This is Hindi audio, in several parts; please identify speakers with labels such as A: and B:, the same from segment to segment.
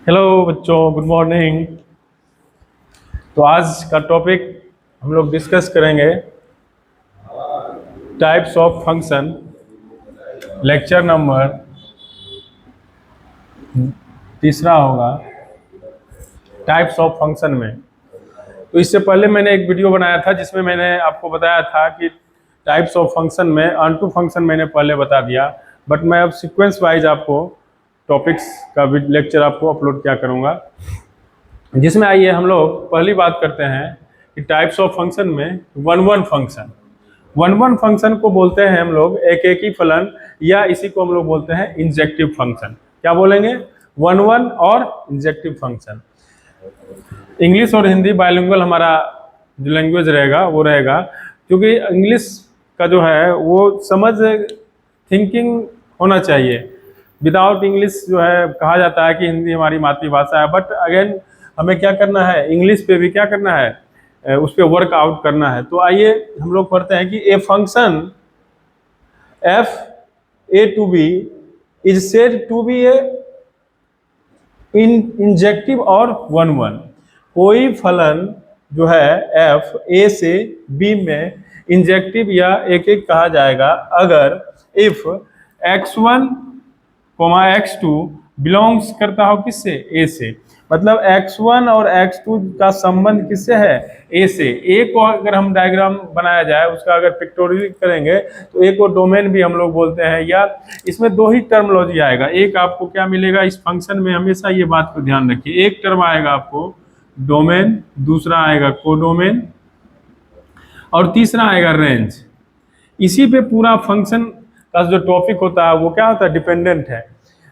A: हेलो बच्चों, गुड मॉर्निंग। तो आज का टॉपिक हम लोग डिस्कस करेंगे types of function, lecture number तीसरा होगा टाइप्स ऑफ फंक्शन में। तो इससे पहले मैंने एक वीडियो बनाया था जिसमें मैंने आपको बताया था कि टाइप्स ऑफ फंक्शन में ऑनटू फंक्शन मैंने पहले बता दिया, बट मैं अब सीक्वेंस वाइज आपको टॉपिक्स का लेक्चर आपको अपलोड क्या करूँगा, जिसमें आइए हम लोग पहली बात करते हैं कि टाइप्स ऑफ फंक्शन में वन वन फंक्शन को बोलते हैं हम लोग एक एक ही फलन, या इसी को हम लोग बोलते हैं इंजेक्टिव फंक्शन। क्या बोलेंगे? वन और इंजेक्टिव फंक्शन। इंग्लिश और हिंदी बायलिंगुअल हमारा जो लैंग्वेज रहेगा वो रहेगा, क्योंकि इंग्लिश का जो है वो समझ थिंकिंग होना चाहिए। विदाउट इंग्लिश जो है कहा जाता है कि हिंदी हमारी मातृभाषा है, बट अगेन हमें क्या करना है, इंग्लिश पे भी क्या करना है, उस पर वर्क आउट करना है। तो आइए हम लोग पढ़ते हैं कि a function f a to b is said to be a injective और वन। कोई फलन जो है एफ ए से बी में इंजेक्टिव या एक एक कहा जाएगा अगर इफ x1 x2 बिलोंग्स करता हो किससे? ए से। मतलब x1 और x2 का संबंध किससे है? ए से। ए को अगर हम डायग्राम बनाया जाए, उसका अगर पिक्टोरियल करेंगे तो ए को डोमेन भी हम लोग बोलते हैं, या इसमें दो ही टर्मोलॉजी आएगा। एक आपको क्या मिलेगा इस फंक्शन में, हमेशा ये बात को ध्यान रखिए, एक टर्म आएगा आपको डोमेन, दूसरा आएगा कोडोमेन, और तीसरा आएगा रेंज। इसी पे पूरा फंक्शन का जो टॉपिक होता है वो क्या होता है? डिपेंडेंट है।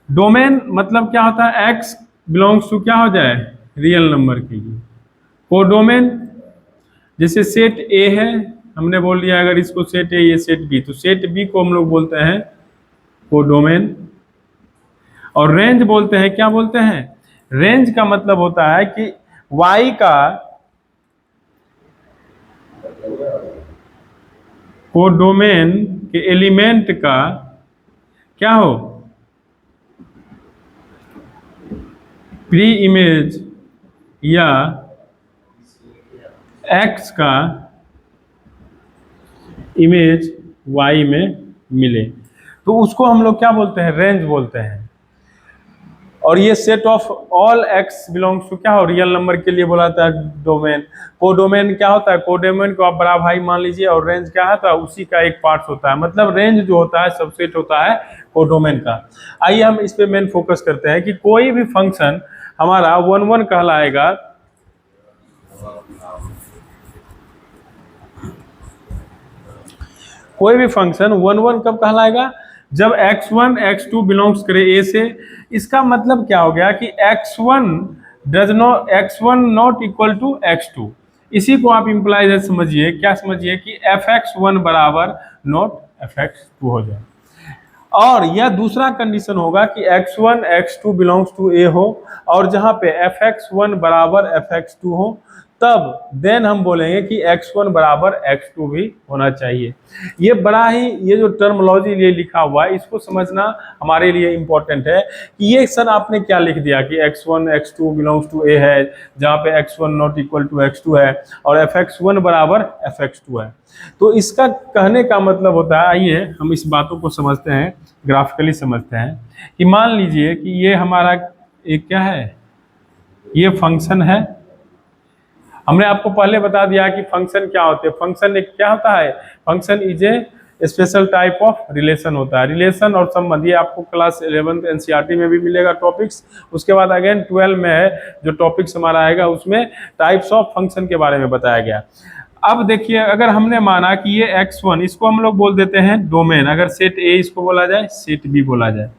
A: डोमेन मतलब क्या होता है? एक्स बिलोंग्स टू क्या हो जाए? रियल नंबर के लिए। कोडोमेन जैसे सेट ए है, हमने बोल दिया अगर इसको सेट ए ये सेट बी, तो सेट बी को हम लोग बोलते हैं कोडोमेन। और रेंज बोलते हैं, क्या बोलते हैं? रेंज का मतलब होता है कि y का कोडोमेन के एलिमेंट का क्या हो? प्री इमेज या x का इमेज y में मिले, तो उसको हम लोग क्या बोलते हैं? रेंज बोलते हैं। और ये set of all x belongs to क्या हो? रियल नंबर के लिए बोला जाता है डोमेन। कोडोमेन क्या होता है? कोडोमेन को आप बड़ा भाई मान लीजिए, और रेंज क्या होता है? उसी का एक पार्ट होता है। मतलब रेंज जो होता है सबसेट होता है कोडोमेन का। आइए हम इस पे मेन फोकस करते हैं कि कोई भी फंक्शन हमारा वन कहलाएगा कोई भी फंक्शन वन कब कहलाएगा? जब x1 x2 बिलोंग्स करे ए से। इसका मतलब क्या हो गया कि x1 not equal to x2। इसी को आप इम्प्लाइज समझिए, क्या समझिए कि fx1 बराबर नॉट fx2 हो जाए। और यह दूसरा कंडीशन होगा कि x1 x2 बिलोंग्स टू ए हो, और जहां पे fx1 बराबर fx2 हो, तब देन हम बोलेंगे कि x1 बराबर x2 भी होना चाहिए। ये बड़ा ही, ये जो टर्मोलॉजी ये लिखा हुआ है इसको समझना हमारे लिए इम्पोर्टेंट है कि ये सर आपने क्या लिख दिया कि x1 x2 बिलोंग्स टू ए है, जहाँ पे x1 not equal to x2 है और fx1 बराबर fx2 है। तो इसका कहने का मतलब होता है, आइए हम इस बातों को समझते हैं, ग्राफिकली समझते हैं कि मान लीजिए कि ये हमारा एक क्या है, ये फंक्शन है। हमने आपको पहले बता दिया कि फंक्शन क्या होते हैं। फंक्शन एक क्या होता है? Function is a special type of relation होता है। रिलेशन और संबंध, ये आपको क्लास 11 एनसीईआरटी में भी मिलेगा टॉपिक्स। उसके बाद अगेन 12 में है जो टॉपिक्स हमारा आएगा, उसमें टाइप्स ऑफ फंक्शन के बारे में बताया गया। अब देखिए, अगर हमने माना कि ये x1, इसको हम लोग बोल देते हैं डोमेन। अगर सेट ए इसको बोला जाए, सेट बी बोला जाए,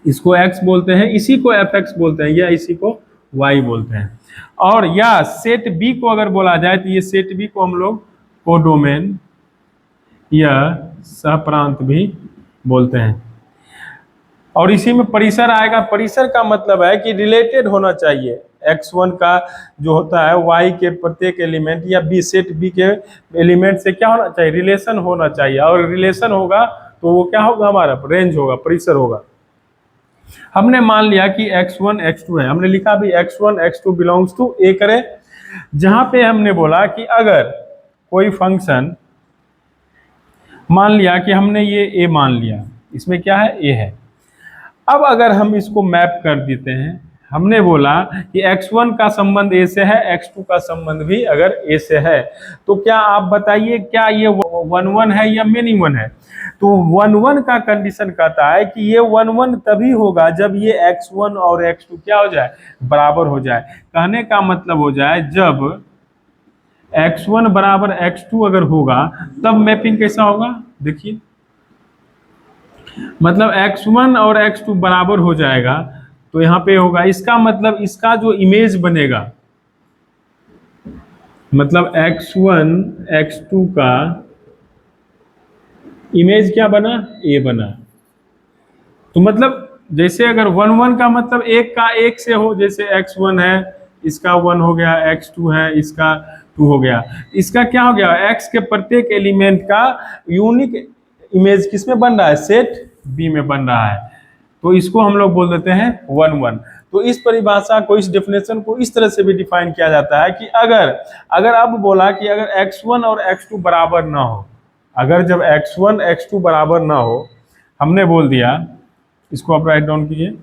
A: इसको x बोलते हैं, इसी को fx बोलते हैं, या इसी को y बोलते हैं। और या सेट बी को अगर बोला जाए तो ये सेट बी को हम लोग कोडोमेन या सहप्रांत भी बोलते हैं। और इसी में परिसर आएगा। परिसर का मतलब है कि रिलेटेड होना चाहिए। x1 का जो होता है y के प्रत्येक एलिमेंट या बी सेट बी के एलिमेंट से क्या होना चाहिए? रिलेशन होना चाहिए। और रिलेशन होगा तो वो क्या होगा? हमारा रेंज होगा, परिसर होगा। हमने मान लिया कि x1 x2 है, हमने लिखा भी x1 x2 बिलोंग्स टू ए करे, जहां पे हमने बोला कि अगर कोई फंक्शन, मान लिया कि हमने ये ए मान लिया, इसमें क्या है, ए है। अब अगर हम इसको मैप कर देते हैं, हमने बोला कि x1 का संबंध ए से है, x2 का संबंध भी अगर ए से है, तो क्या आप बताइए क्या ये 1 1 है या मेनी 1 है? तो 1 1 का कंडीशन कहता है कि ये 1 1 तभी होगा जब ये x1 और x2 क्या हो जाए, बराबर हो जाए। कहने का मतलब हो जाए जब x1 बराबर x2 अगर होगा तब मैपिंग कैसा होगा, देखिए, मतलब x1 और x2 बराबर हो जाएगा तो यहाँ पे होगा, इसका मतलब इसका जो इमेज बनेगा, मतलब x1 x2 का इमेज क्या बना, ए बना। तो मतलब जैसे अगर 1 1 का मतलब एक का एक से हो, जैसे x1 है इसका 1 हो गया, x2 है इसका 2 हो गया, इसका क्या हो गया, x के प्रत्येक एलिमेंट का यूनिक इमेज किसमें बन रहा है, सेट बी में बन रहा है, तो इसको हम लोग बोल देते हैं 1 1। तो इस परिभाषा को, इस डेफिनेशन को इस तरह से भी डिफाइन किया जाता है कि अगर अब बोला कि अगर x1 और x2 बराबर ना हो, अगर जब x1 x2 बराबर ना हो, हमने बोल दिया, इसको आप राइट डाउन कीजिए,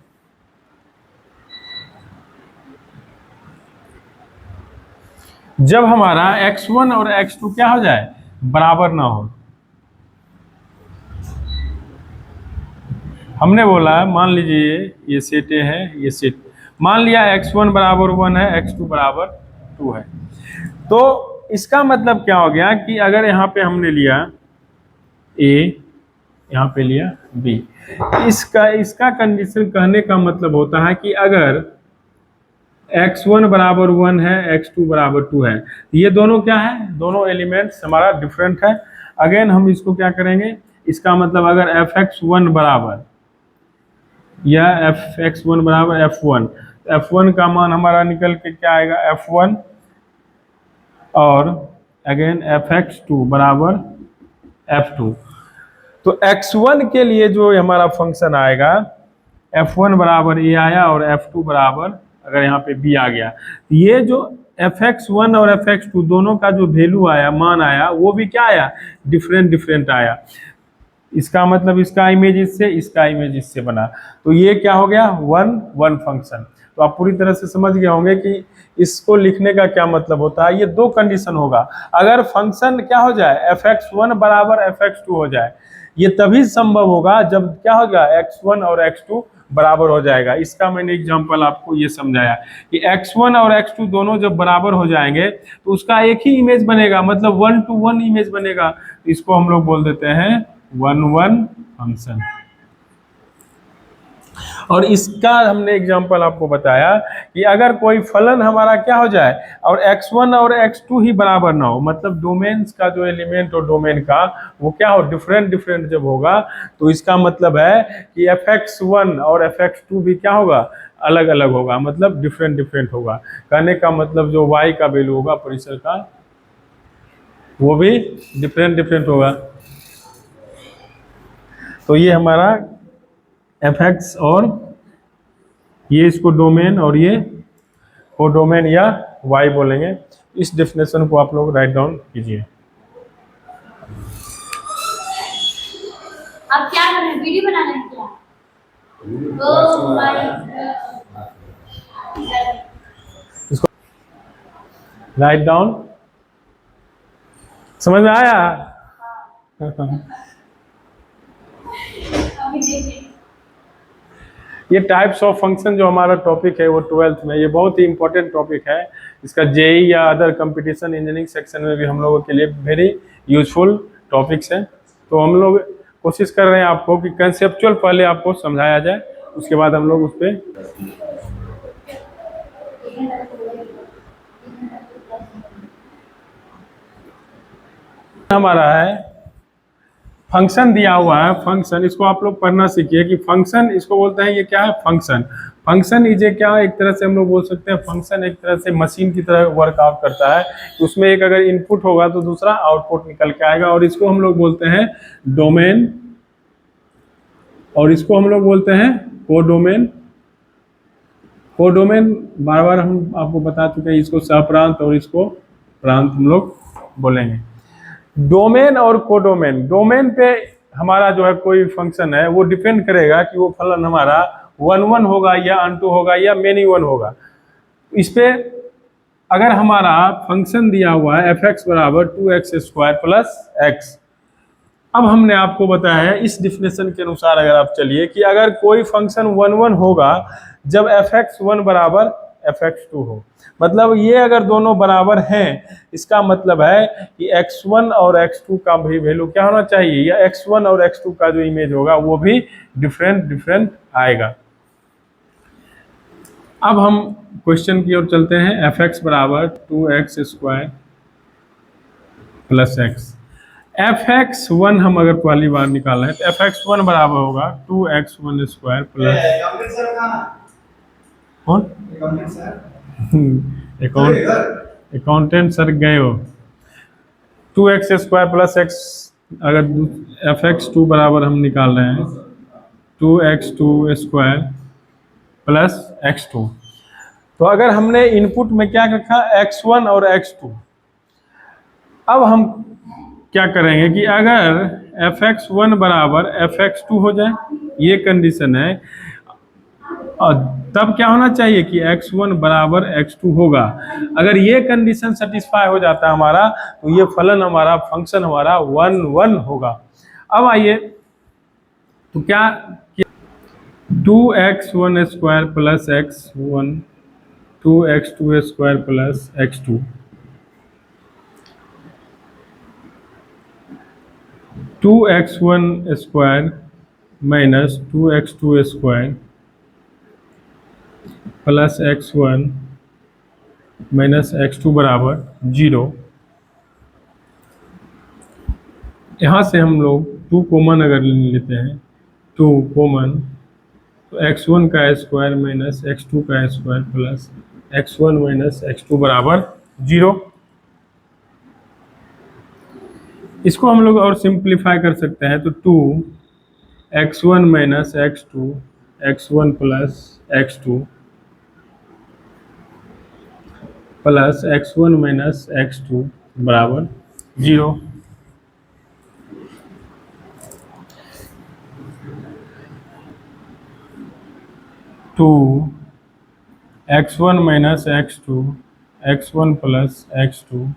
A: जब हमारा x1 और x2 क्या हो जाए, बराबर ना हो, हमने बोला मान लीजिए ये सेट ए है, ये सेट, मान लिया x1 बराबर 1 है, x2 बराबर 2 है, तो इसका मतलब क्या हो गया कि अगर यहाँ पे हमने लिया ए, यहाँ पे लिया बी, इसका कंडीशन कहने का मतलब होता है कि अगर x1 बराबर 1 है, x2 बराबर 2 है, ये दोनों क्या है, दोनों एलिमेंट्स हमारा डिफरेंट है। अगेन हम इसको क्या करेंगे, इसका मतलब अगर fx1 बराबर या fx1 बराबर f1, f1 का मान हमारा निकल के क्या आएगा, f1, और अगेन fx2 बराबर f2। तो x1 के लिए जो हमारा फंक्शन आएगा, f1 बराबर ए आया और f2 बराबर अगर यहाँ पे b आ गया, ये जो fx1 और fx2 दोनों का जो वैल्यू आया, मान आया, वो भी क्या आया, डिफरेंट आया। इसका मतलब इसका इमेज इससे, इसका इमेज इससे बना, तो ये क्या हो गया, 1 1 फंक्शन। तो आप पूरी तरह से समझ गए होंगे कि इसको लिखने का क्या मतलब होता है। ये दो कंडीशन होगा, अगर फंक्शन क्या हो जाए, fx1 बराबर fx2 हो जाए, ये तभी संभव होगा जब क्या होगा, x1 और x2 बराबर हो जाएगा। इसका मैंने एग्जांपल आपको ये समझाया कि x1 और x2 दोनों जब बराबर हो जाएंगे तो उसका एक ही इमेज बनेगा, मतलब 1 to 1 इमेज बनेगा, तो इसको हम लोग बोल देते हैं 1 1 फंक्शन। और इसका हमने एग्जांपल आपको बताया कि अगर कोई फलन हमारा क्या हो जाए और x1 और x2 ही बराबर ना हो, मतलब डोमेन्स का जो एलिमेंट और डोमेन का वो क्या हो, डिफरेंट जब होगा, तो इसका मतलब है कि fx1 और fx2 भी क्या होगा, अलग अलग होगा, मतलब डिफरेंट होगा। कहने का मतलब जो y का वैल्यू होगा परिसर का, वो भी डिफरेंट होगा। तो ये हमारा fx, और ये इसको डोमेन और ये को डोमेन या y बोलेंगे। इस डेफिनेशन को आप लोग राइट डाउन कीजिए।
B: अब क्या कर रहे हैं, वीडियो बना रहे हैं क्या? ओह माय गॉड,
A: इसको राइट डाउन, समझ में आया?
B: अभी देखिए
A: ये टाइप्स ऑफ फंक्शन जो हमारा टॉपिक है वो 12th में, ये बहुत ही इंपॉर्टेंट टॉपिक है। इसका जेई या अदर कंपटीशन इंजीनियरिंग सेक्शन में भी हम लोगों के लिए वेरी यूजफुल टॉपिक्स हैं। तो हम लोग कोशिश कर रहे हैं आपको कि कंसेप्चुअल पहले आपको समझाया जाए, उसके बाद हम लोग उस पर हमारा है फंक्शन दिया हुआ है। फंक्शन इसको आप लोग पढ़ना सीखिए कि फंक्शन इसको बोलते हैं, ये क्या है, फंक्शन। फंक्शन इज क्या है, एक तरह से हम लोग बोल सकते हैं फंक्शन एक तरह से मशीन की तरह वर्कआउट करता है। उसमें एक अगर इनपुट होगा तो दूसरा आउटपुट निकल के आएगा, और इसको हम लोग बोलते हैं डोमेन और इसको हम लोग बोलते हैं कोडोमेन। कोडोमेन बार बार हम आपको बता चुके हैं, इसको सहप्रांत और इसको प्रांत हम लोग बोलेंगे। डोमेन और कोडोमेन, डोमेन पे हमारा जो है कोई फंक्शन है वो डिपेंड करेगा कि वो फलन हमारा 1 1 होगा या अनटू होगा या मेनी वन होगा। इस पे अगर हमारा फंक्शन दिया हुआ है एफ एक्स बराबर 2x² प्लस एक्स, अब हमने आपको बताया है इस डिफिनेशन के अनुसार अगर आप चलिए कि अगर कोई फंक्शन 1 1 होगा जब f(x1) बराबर f(x2) हो, मतलब ये अगर दोनों बराबर हैं, इसका मतलब है कि x1 और x2 का भी वैल्यू क्या होना चाहिए, या x1 और x2 का जो इमेज होगा वो भी डिफरेंट डिफरेंट आएगा। अब हम क्वेश्चन की ओर चलते हैं। f(x) बराबर 2x² प्लस एक्स, f(x1) हम अगर पहली बार निकाल रहे हैं तो f(x1) बराबर होगा 2x1² प्लस कौन अकाउंटेंट सर गए हो। 2x² प्लस एक्स, अगर f(x2) बराबर हम निकाल रहे हैं 2x2² प्लस x2, तो अगर हमने इनपुट में क्या रखा x1 और x2, अब हम क्या करेंगे कि अगर f(x1) बराबर f(x2) हो जाए, ये कंडीशन है, और तब क्या होना चाहिए कि x1 बराबर x2 होगा। अगर ये कंडीशन सेटिस्फाई हो जाता है हमारा, तो ये फलन हमारा फंक्शन हमारा 1 1 होगा। अब आइए तो क्या 2x1² plus x1 2x2² plus x2 2x1² minus 2x2² plus x1 minus x2 बराबर 0। यहाँ से हम लोग 2 कॉमन अगर लेते हैं, 2 कॉमन, तो x1 का स्क्वायर माइनस x2 का square plus x1 minus x2 बराबर 0। इसको हम लोग और सिंप्लीफाई कर सकते हैं, तो 2x1 minus x2 x1 plus x2 plus x1 minus x2 बराबर 0। To x1 minus x2 x1 plus x2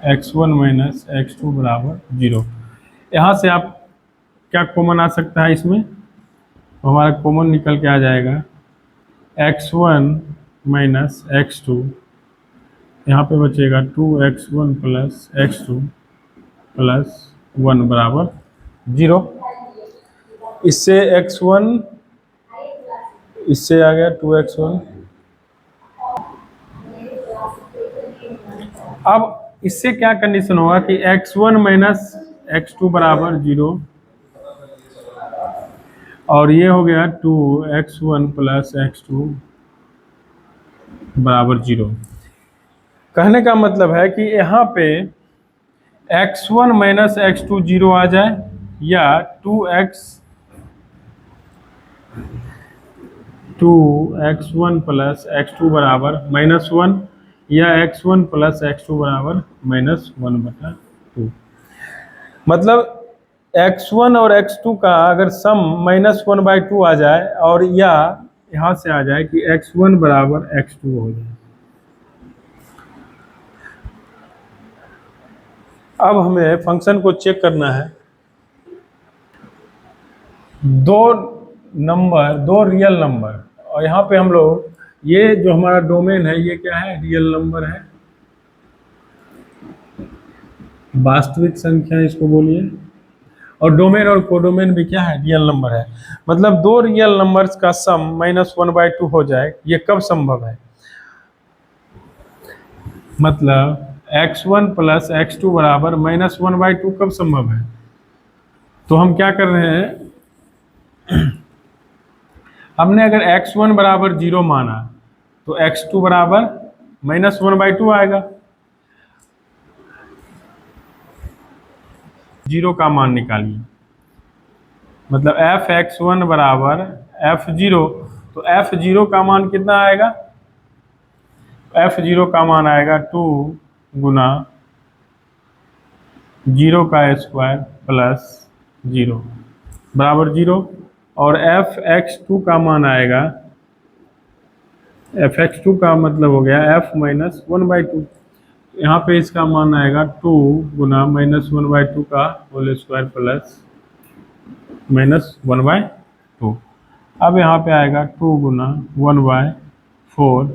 A: x1 minus x2 बराबर 0। यहाँ से आप क्या कॉमन आ सकता है इसमें, तो हमारा कॉमन निकल के आ जाएगा x1 माइनस x2, यहाँ पे बचेगा 2x1 प्लस x2 प्लस 1 बराबर 0। इससे x1, इससे आ गया 2x1। अब इससे क्या कंडीशन होगा कि x1 माइनस x2 बराबर 0, और ये हो गया 2x1 प्लस x2 बराबर 0। कहने का मतलब है कि यहाँ पे x1 माइनस x2 0 आ जाए, या 2x1 प्लस x2 बराबर -1, या x1 प्लस x2 बराबर -1/2। मतलब x1 और x2 का अगर सम -1/2 आ जाए, और या यहाँ से आ जाए कि x1 बराबर x2 हो जाए। अब हमें फंक्शन को चेक करना है। दो रियल नंबर, और यहाँ पे हम लोग, ये जो हमारा डोमेन है ये क्या है, रियल नंबर है, वास्तविक संख्या इसको बोलिए, और डोमेन और कोडोमेन भी क्या है, रियल नंबर है। मतलब दो रियल नंबर्स का सम -1/2 हो जाए, ये कब संभव है, मतलब x1 प्लस x2 बराबर -1/2 कब संभव है। तो हम क्या कर रहे हैं, हमने अगर x1 बराबर 0 माना, तो x2 बराबर -1/2 आएगा। 0 का मान निकालिए, मतलब f(x1) बराबर f0, तो f0 का मान कितना आएगा? f0 का मान आएगा 2 गुना 0 का स्क्वायर प्लस 0 बराबर 0, और f(x2) का मान आएगा, f(x2) का मतलब हो गया f माइनस 1/2। यहाँ पे इसका मान आएगा 2 गुना -1/2 का होल स्क्वायर प्लस -1/2। अब यहाँ पे आएगा 2 गुना 1/4।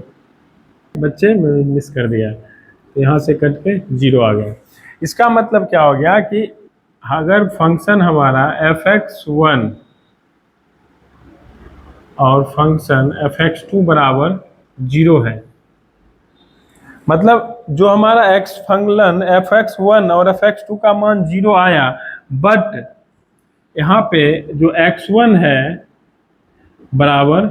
A: बच्चे मैं मिस कर दिया, तो यहाँ से कट के 0 आ गया। इसका मतलब क्या हो गया कि अगर फंक्शन हमारा f(x1) और फंक्शन f(x2) बराबर 0 है, मतलब जो हमारा फंक्शन f(x1) और f(x2) का मान 0 आया, बट यहाँ पे जो x1 है बराबर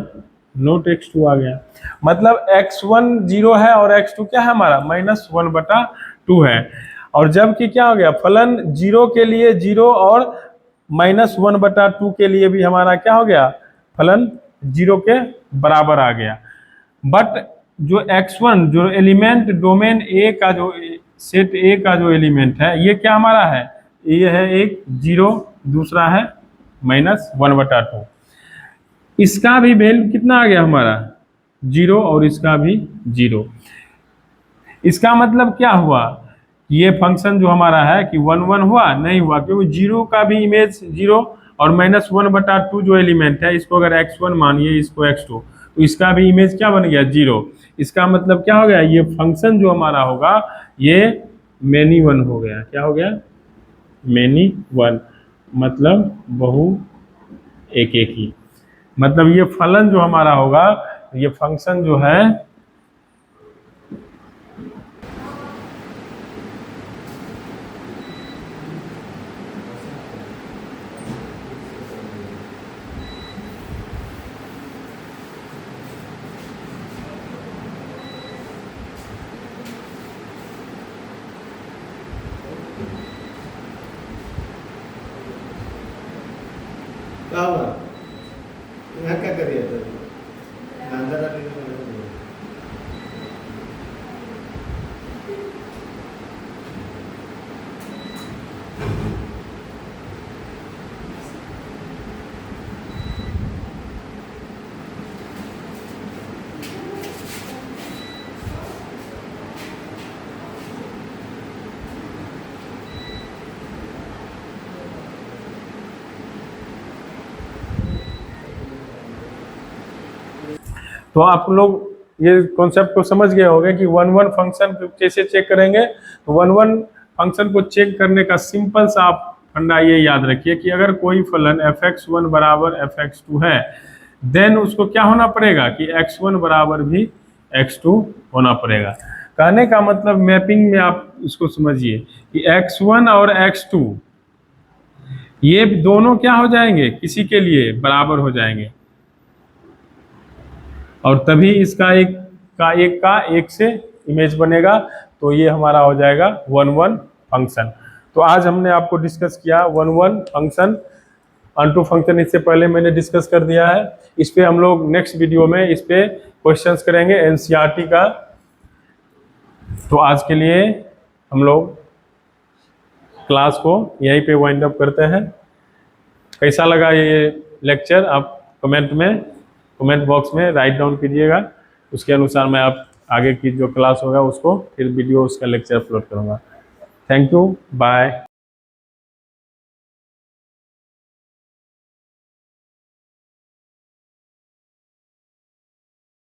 A: नोट x2 आ गया। मतलब x1 0 है और x2 क्या है हमारा -1/2 है। और जबकि क्या हो गया, फलन 0 के लिए 0 और -1/2 के लिए भी हमारा क्या हो गया, फलन 0 के बराबर आ गया। बट जो x1 जो एलिमेंट डोमेन ए का जो सेट ए का जो एलिमेंट है, ये क्या हमारा है, ये है एक 0, दूसरा है -1/2। इसका भी वैल्यू कितना आ गया हमारा 0, और इसका भी 0। इसका मतलब क्या हुआ, ये फंक्शन जो हमारा है कि 1 1 हुआ नहीं हुआ, क्योंकि 0 का भी इमेज 0 और -1/2 जो एलिमेंट है, इसको अगर x1 मानिए, इसको x2, तो इसका भी इमेज क्या बन गया 0। इसका मतलब क्या हो गया, ये फंक्शन जो हमारा होगा ये मेनी वन हो गया। क्या हो गया, मेनी वन, मतलब बहु एक एक ही। मतलब ये फलन जो हमारा होगा, ये फंक्शन जो है
C: क्या हुआ, यहाँ क्या कर रही है? अंदर
A: तो आप लोग ये कॉन्सेप्ट को समझ गए होंगे कि 1 1 फंक्शन कैसे चेक करेंगे। तो 1 1 फंक्शन को चेक करने का सिंपल सा आप फंडा ये याद रखिए कि अगर कोई फलन f(x1) बराबर f(x2) है, देन उसको क्या होना पड़ेगा कि x1 बराबर भी x2 होना पड़ेगा। कहने का मतलब मैपिंग में आप इसको समझिए कि x1 और x2 ये दोनों क्या हो जाएंगे, किसी के लिए बराबर हो जाएंगे, और तभी इसका एक से इमेज बनेगा। तो ये हमारा हो जाएगा 1 1 फंक्शन। तो आज हमने आपको डिस्कस किया 1 1 फंक्शन, अनटू फंक्शन इससे पहले मैंने डिस्कस कर दिया है। इस पे हम लोग नेक्स्ट वीडियो में इस पे क्वेश्चंस करेंगे एनसीईआरटी का। तो आज के लिए हम लोग क्लास को यहीं पे वाइंड अप करते हैं। कैसा लगा ये लेक्चर, आप कमेंट बॉक्स में राइट डाउन कीजिएगा। उसके अनुसार मैं आप आगे की जो क्लास होगा उसको फिर वीडियो उसका लेक्चर अपलोड करूँगा। Thank you, bye.